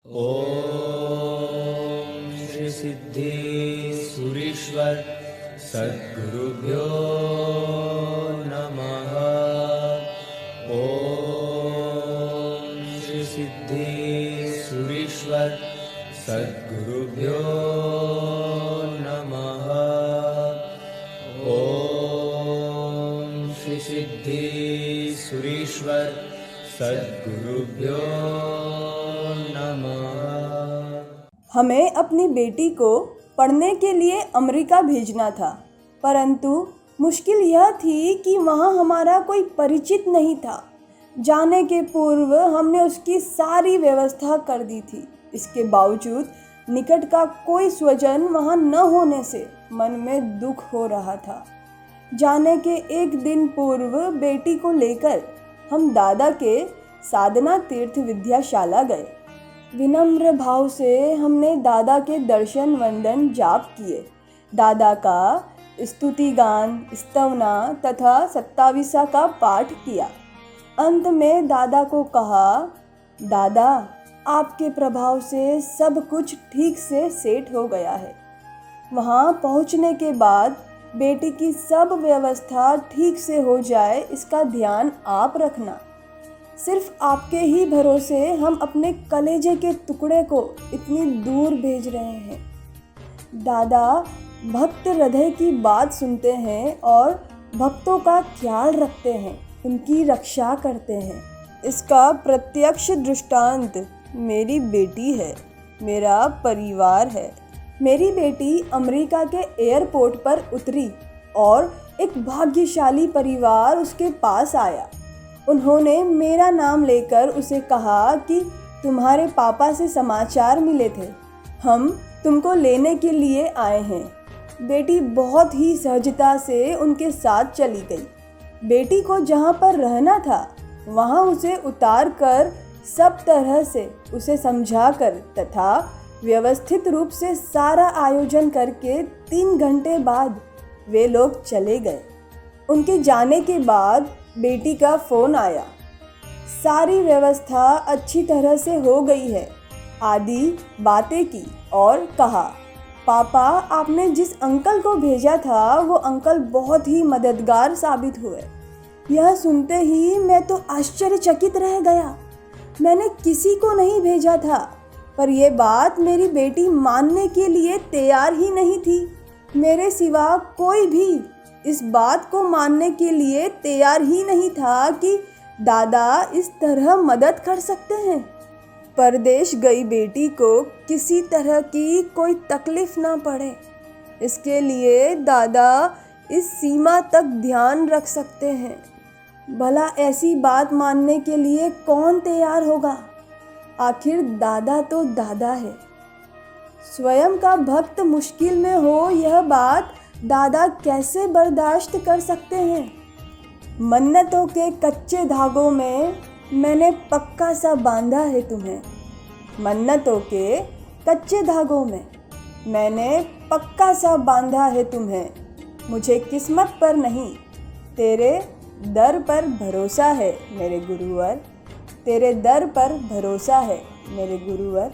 ओम श्री सिद्धेश्वरीश्वर सद्गुरुभ्यो नमः। ओम श्री सिद्धेश्वरीश्वर सद्गुरुभ्यो नमः। ओम श्री सिद्धेश्वरीश्वर सद्गुरुभ्यो नमः। हमें अपनी बेटी को पढ़ने के लिए अमेरिका भेजना था, परंतु मुश्किल यह थी कि वहाँ हमारा कोई परिचित नहीं था। जाने के पूर्व हमने उसकी सारी व्यवस्था कर दी थी। इसके बावजूद निकट का कोई स्वजन वहाँ न होने से मन में दुख हो रहा था। जाने के एक दिन पूर्व बेटी को लेकर हम दादा के साधना तीर्थ विद्याशाला गए। विनम्र भाव से हमने दादा के दर्शन वंदन जाप किए। दादा का स्तुति गान, स्तवना तथा 27 का पाठ किया। अंत में दादा को कहा, दादा आपके प्रभाव से सब कुछ ठीक से सेट हो गया है। वहाँ पहुँचने के बाद बेटी की सब व्यवस्था ठीक से हो जाए, इसका ध्यान आप रखना। सिर्फ आपके ही भरोसे हम अपने कलेजे के टुकड़े को इतनी दूर भेज रहे हैं। दादा भक्त हृदय की बात सुनते हैं और भक्तों का ख्याल रखते हैं, उनकी रक्षा करते हैं। इसका प्रत्यक्ष दृष्टांत मेरी बेटी है, मेरा परिवार है। मेरी बेटी अमेरिका के एयरपोर्ट पर उतरी और एक भाग्यशाली परिवार उसके पास आया। उन्होंने मेरा नाम लेकर उसे कहा कि तुम्हारे पापा से समाचार मिले थे, हम तुमको लेने के लिए आए हैं। बेटी बहुत ही सहजता से उनके साथ चली गई। बेटी को जहाँ पर रहना था वहाँ उसे उतार कर सब तरह से उसे समझाकर तथा व्यवस्थित रूप से सारा आयोजन करके 3 घंटे बाद वे लोग चले गए। उनके जाने के बाद बेटी का फ़ोन आया। सारी व्यवस्था अच्छी तरह से हो गई है आदि बातें की और कहा, पापा आपने जिस अंकल को भेजा था वो अंकल बहुत ही मददगार साबित हुए। यह सुनते ही मैं तो आश्चर्यचकित रह गया। मैंने किसी को नहीं भेजा था, पर यह बात मेरी बेटी मानने के लिए तैयार ही नहीं थी। मेरे सिवा कोई भी इस बात को मानने के लिए तैयार ही नहीं था कि दादा इस तरह मदद कर सकते हैं। परदेश गई बेटी को किसी तरह की कोई तकलीफ ना पड़े, इसके लिए दादा इस सीमा तक ध्यान रख सकते हैं। भला ऐसी बात मानने के लिए कौन तैयार होगा? आखिर दादा तो दादा है। स्वयं का भक्त मुश्किल में हो, यह बात दादा कैसे बर्दाश्त कर सकते हैं? मन्नतों के कच्चे धागों में मैंने पक्का सा बांधा है तुम्हें। मन्नतों के कच्चे धागों में मैंने पक्का सा बांधा है तुम्हें। मुझे किस्मत पर नहीं, तेरे दर पर भरोसा है मेरे गुरुवर। तेरे दर पर भरोसा है मेरे गुरुवर।